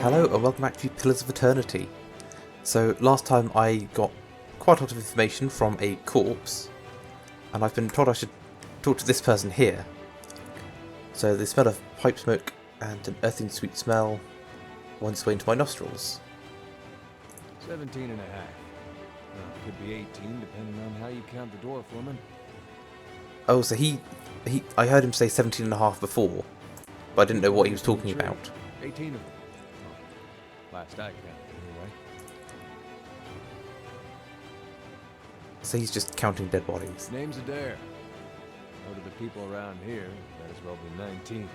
Hello and welcome back to Pillars of Eternity. So last time I got quite a lot of information from a corpse, and I've been told I should talk to this person here. So the smell of pipe smoke and an earthy sweet smell winds its way into my nostrils. 17 and a half. Well, could be 18 depending on how you count the dwarf woman. Oh, so I heard him say 17 and a half before, but I didn't know what he was talking about. 18 of them. Well, last I counted, anyway. So he's just counting dead bodies. Name's Adair. Out of the people around here, might as well be 19.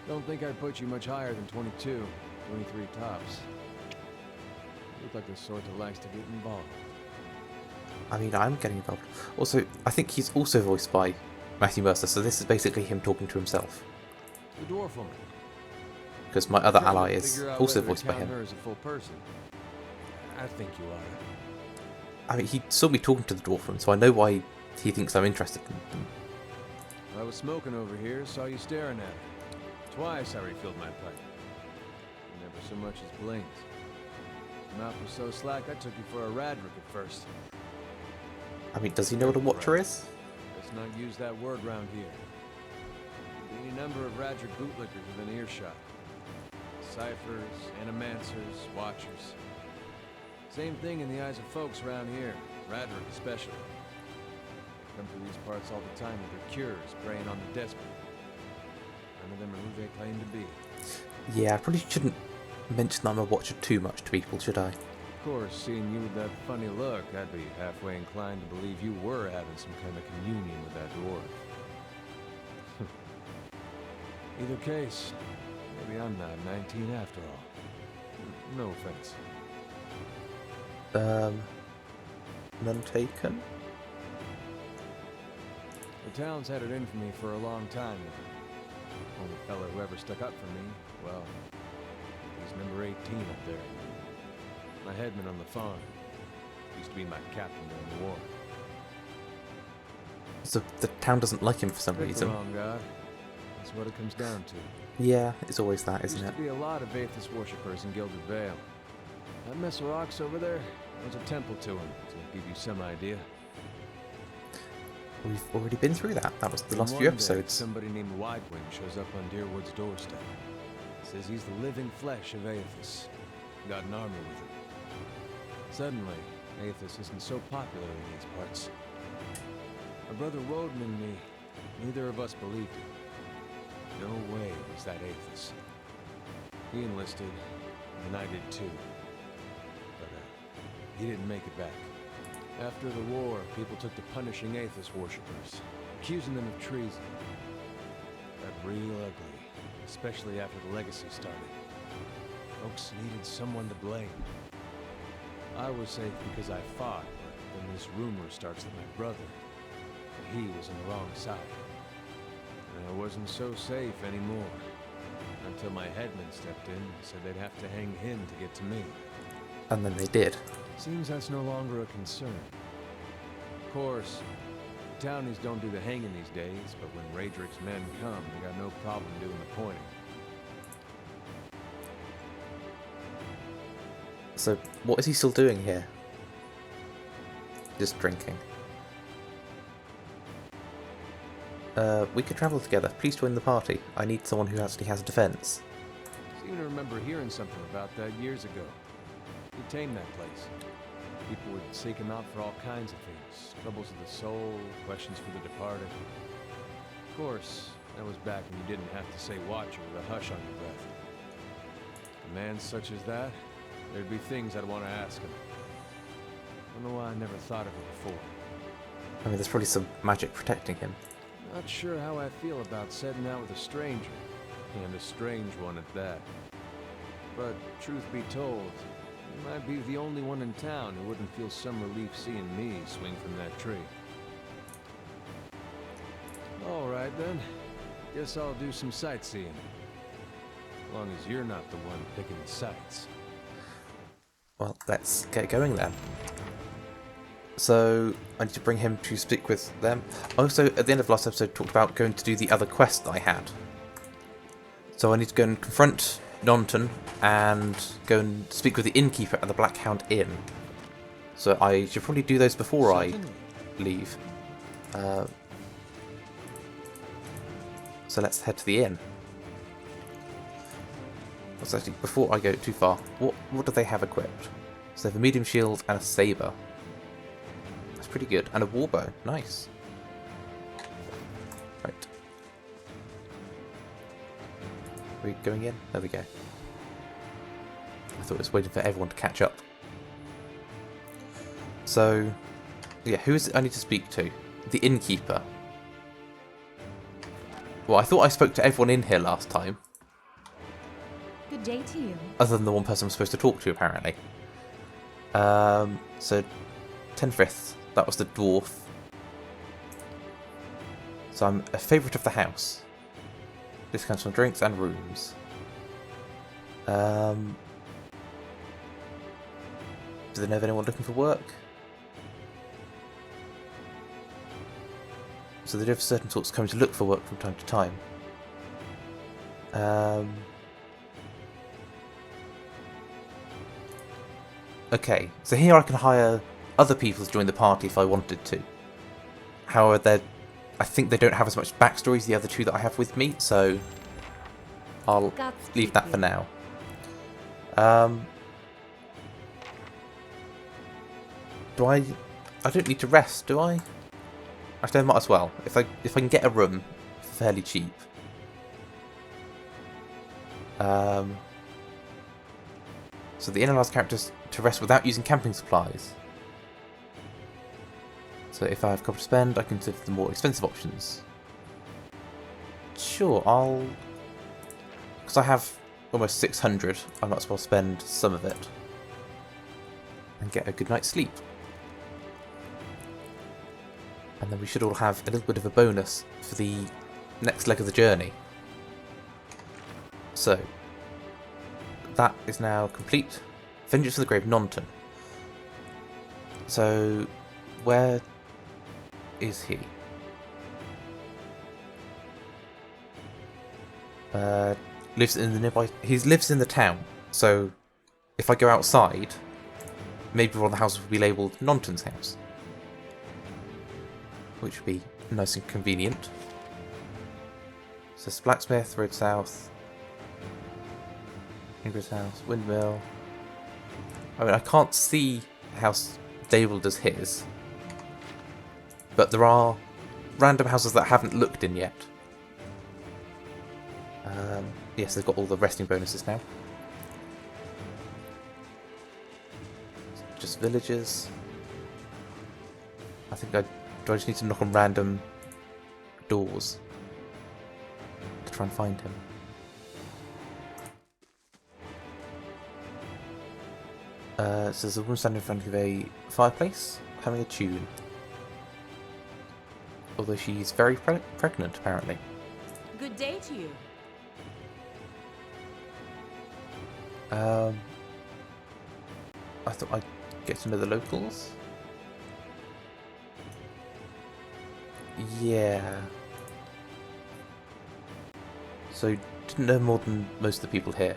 Don't think I'd put you much higher than 22, 23 tops. You look like the sort that likes to get involved. I mean, I'm getting involved. Also, I think he's also voiced by Matthew Mercer, so this is basically him talking to himself. The dwarf woman. Because my other ally is also voiced by him. Her as a full person. I think you are. I mean, he saw me talking to the dwarf woman, so I know why he thinks I'm interested in them. I was smoking over here, saw you staring at her. Twice I refilled my pipe. You never so much as blinked. Your mouth was so slack I took you for a radrick at first. I mean, does he know what a watcher is? Let's not use that word round here. There'll be any number of radrick bootlickers within earshot. Ciphers, animancers, watchers. Same thing in the eyes of folks around here, radrick especially. They come through these parts all the time with their cures, preying on the desperate. None of them are who they claim to be. Yeah, I probably shouldn't mention that I'm a watcher too much to people, should I? Of course, seeing you with that funny look, I'd be halfway inclined to believe you were having some kind of communion with that dwarf. Either case, maybe I'm not 19 after all. No offense. None taken? The town's had it in for me for a long time now. Only fella who ever stuck up for me, well, he's number 18 up there. My headman on the farm. Used to be my captain during the war. So the town doesn't like him for some Pick reason. the wrong guy. That's what it comes down to. Yeah, it's always that, isn't Used it? to be a lot of Aethys worshippers in Gilded Vale. That mess of rocks over there was a temple to him, to give you some idea. We've already been through that. That was the last few One day, episodes. somebody named Widewing shows up on Deerwood's doorstep. Says he's the living flesh of Aethys. Got an army with him. Suddenly, Aethys isn't so popular in these parts. My brother Woden and me, neither of us believed it. No way was that Aethys. He enlisted, and I did too. But he didn't make it back. After the war, people took to punishing Aethys worshippers, accusing them of treason. Got real ugly, especially after the legacy started. Folks needed someone to blame. I was safe because I fought, but then this rumor starts that my brother, that he was on the wrong side. And I wasn't so safe anymore. Until my headman stepped in and said they'd have to hang him to get to me. And then they did. Seems that's no longer a concern. Of course, the townies don't do the hanging these days, but when Radrick's men come, they got no problem doing the pointing. So, what is he still doing here? Just drinking. We could travel together. Please join the party. I need someone who actually has a defense. Seem to remember hearing something about that years ago. He tamed that place. People would seek him out for all kinds of things. Troubles of the soul, questions for the departed. Of course, that was back when you didn't have to say watcher with a hush on your breath. A man such as that, there'd be things I'd want to ask him. I don't know why I never thought of it before. I mean, there's probably some magic protecting him. Not sure how I feel about setting out with a stranger. And a strange one at that. But, truth be told, you might be the only one in town who wouldn't feel some relief seeing me swing from that tree. Alright then. Guess I'll do some sightseeing. As long as you're not the one picking the sights. Well, let's get going then. So, I need to bring him to speak with them. Also, at the end of last episode, talked about going to do the other quest that I had. So I need to go and confront Nonton and go and speak with the innkeeper at the Black Hound Inn. So I should probably do those before I leave. So let's head to the inn. So actually, before I go too far, what do they have equipped? So they have a medium shield and a saber. That's pretty good. And a warbow. Nice. Right. Are we going in? There we go. I thought it was waiting for everyone to catch up. So, yeah, who is it I need to speak to? The innkeeper. Well, I thought I spoke to everyone in here last time. Good day to you. Other than the one person I'm supposed to talk to, apparently. So, 10/5. That was the dwarf. So I'm a favourite of the house. Discounts on drinks and rooms. Do they know of anyone looking for work? So they do have certain sorts coming to look for work from time to time. Okay, so here I can hire other people to join the party if I wanted to. However, I think they don't have as much backstory as the other two that I have with me, so I'll leave that for now. Do I don't need to rest, do I? Actually, I might as well. If I can get a room fairly cheap. So the inn allows characters to rest without using camping supplies. So if I have couple to spend, I can consider the more expensive options. Sure, I'll... Because I have almost 600, I might as well spend some of it. And get a good night's sleep. And then we should all have a little bit of a bonus for the next leg of the journey. So, that is now complete. Vengeance from the Grave, Nonton. So, where is he? Lives in the nearby... He lives in the town, so if I go outside, maybe one of the houses will be labelled Nonton's house. Which would be nice and convenient. So it's Blacksmith Road South, Ingrids House, Windmill. I mean, I can't see a house labelled as his, but there are random houses that I haven't looked in yet. Yes, they've got all the resting bonuses now. Just villages. I think do I just need to knock on random doors to try and find him? So there's a woman standing in front of a fireplace, having a tune. Although she's very pregnant, apparently. Good day to you. I thought I'd get to know the locals. Yeah. So, didn't know more than most of the people here.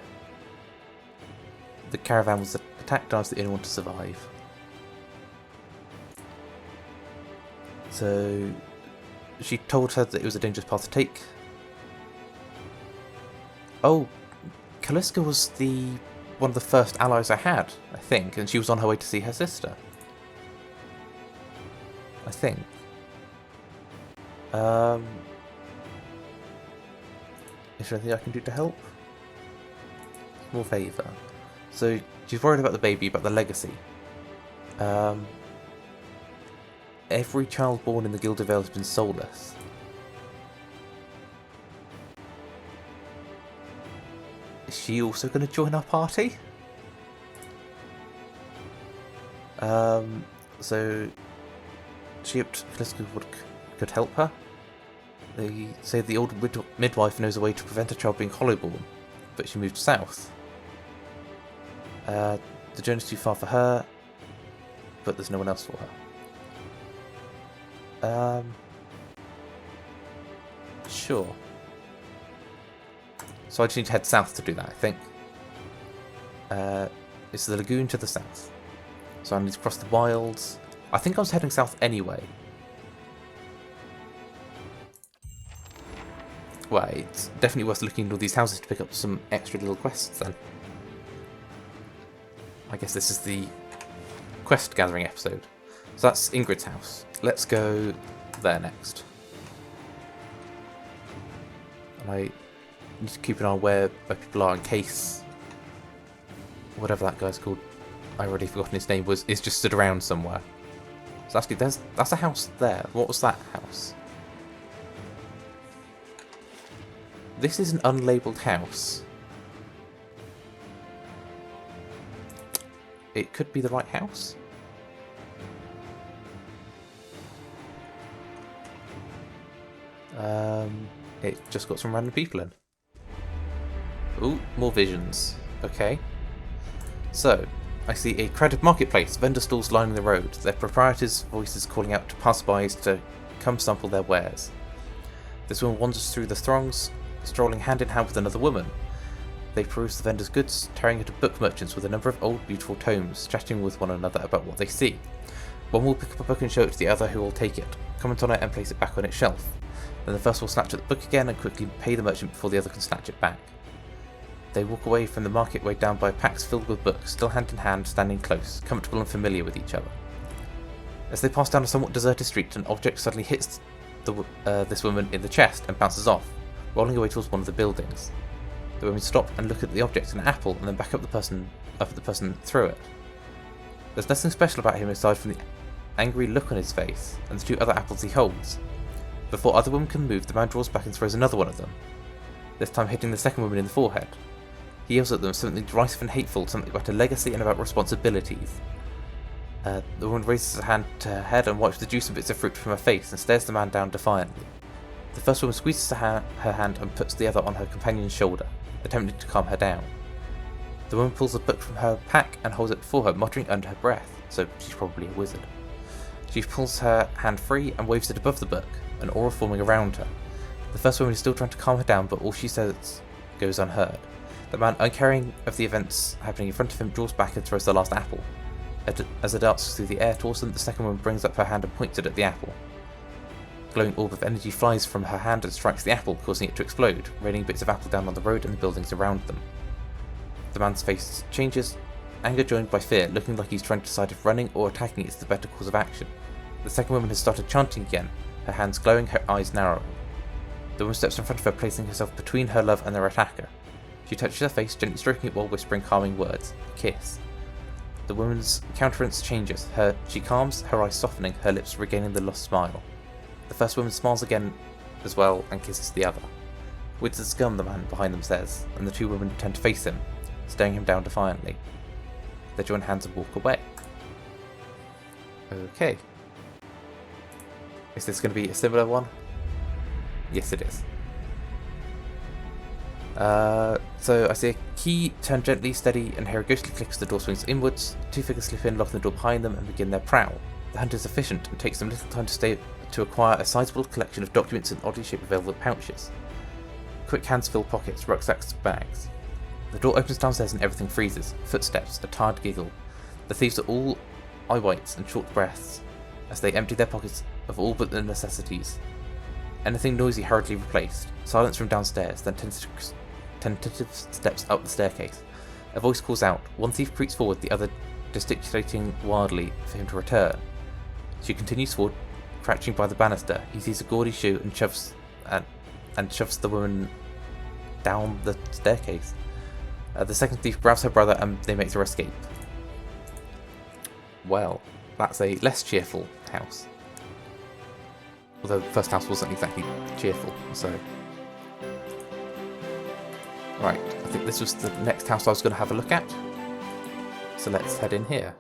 The caravan was attacked and I was the only one to survive. So, she told her that it was a dangerous path to take. Oh, Kaliska was one of the first allies I had, I think, and she was on her way to see her sister. I think. Is there anything I can do to help? Small favour. So, she's worried about the baby, about the legacy. Every child born in the Guild of Vale has been soulless. Is she also going to join our party? So, she hoped Kaliska could help her. They say the old midwife knows a way to prevent a child being hollowborn, but she moved south. The journey's too far for her, but there's no one else for her. Sure. So I just need to head south to do that, I think. It's the lagoon to the south. So I need to cross the wilds. I think I was heading south anyway. Well, it's definitely worth looking at all these houses to pick up some extra little quests then. I guess this is the quest gathering episode. So that's Ingrids House. Let's go there next. And I need to keep an eye on where people are in case whatever that guy's called, I already forgotten his name, is just stood around somewhere. So actually that's a house there. What was that house? This is an unlabelled house. It could be the right house. It just got some random people in. Ooh, more visions. Okay. So, I see a crowded marketplace, vendor stalls lining the road, their proprietors' voices calling out to passerbys to come sample their wares. This woman wanders through the throngs, strolling hand in hand with another woman. They peruse the vendors' goods, tearing into book merchants with a number of old, beautiful tomes, chatting with one another about what they see. One will pick up a book and show it to the other, who will take it, comment on it, and place it back on its shelf. Then the first will snatch at the book again and quickly pay the merchant before the other can snatch it back. They walk away from the market weighed down by packs filled with books, still hand in hand, standing close, comfortable and familiar with each other. As they pass down a somewhat deserted street, an object suddenly hits this woman in the chest and bounces off, rolling away towards one of the buildings. The women stop and look at the object, an apple, and then back up at the person through it. There's nothing special about him aside from the angry look on his face and the two other apples he holds. Before either woman can move, the man draws back and throws another one at them, this time hitting the second woman in the forehead. He yells at them something derisive and hateful, something about a legacy and about responsibilities. The woman raises her hand to her head and wipes the juice and bits of fruit from her face and stares the man down defiantly. The first woman squeezes her hand and puts the other on her companion's shoulder, attempting to calm her down. The woman pulls a book from her pack and holds it before her, muttering under her breath, so she's probably a wizard. She pulls her hand free and waves it above the book, an aura forming around her. The first woman is still trying to calm her down, but all she says goes unheard. The man, uncaring of the events happening in front of him, draws back and throws the last apple. As it darts through the air towards them, the second woman brings up her hand and points it at the apple. A glowing orb of energy flies from her hand and strikes the apple, causing it to explode, raining bits of apple down on the road and the buildings around them. The man's face changes, anger joined by fear, looking like he's trying to decide if running or attacking is the better course of action. The second woman has started chanting again, her hands glowing, her eyes narrowing. The woman steps in front of her, placing herself between her love and their attacker. She touches her face, gently stroking it while whispering calming words. A kiss. The woman's countenance changes. She calms, her eyes softening, her lips regaining the lost smile. The first woman smiles again as well and kisses the other. "Wizard scum," the man behind them says, and the two women turn to face him, staring him down defiantly. They join hands and walk away. Okay. Is this going to be a similar one? Yes, it is. So I see a key turn gently, steady, and hear a ghostly click as the door swings inwards. Two figures slip in, locking the door behind them, and begin their prowl. The hunt is efficient and takes them little time to acquire a sizable collection of documents in oddly shaped velvet pouches. Quick hands fill pockets, rucksacks, bags. The door opens downstairs and everything freezes. Footsteps, a tired giggle. The thieves are all eye whites and short breaths as they empty their pockets of all but the necessities. Anything noisy hurriedly replaced. Silence from downstairs, then tentative steps up the staircase. A voice calls out. One thief creeps forward, the other gesticulating wildly for him to return. She continues forward, crouching by the banister. He sees a gaudy shoe and shoves the woman down the staircase. The second thief grabs her brother and they make their escape. Well, that's a less cheerful house. Although the first house wasn't exactly cheerful, so... Right, I think this was the next house I was going to have a look at. So let's head in here.